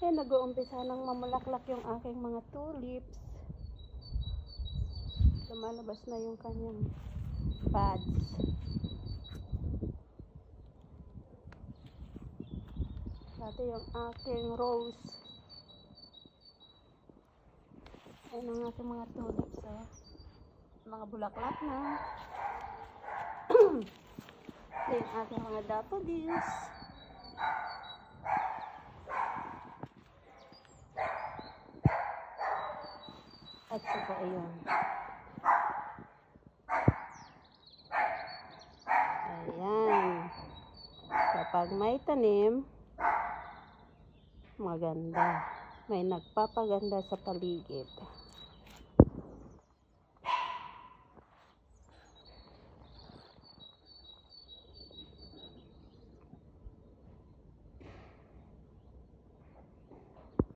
Eh, nag-uumpisa nang mamulaklak yung aking mga tulips. Lumalabas na yung kanyang buds. Dati yung aking rose. Ayun ang aking mga tulips, oh. Mga bulaklak na. Ito yung aking mga daffodils. At saka ayun. Ayan. Kapag may tanim, maganda. May nagpapaganda sa paligid.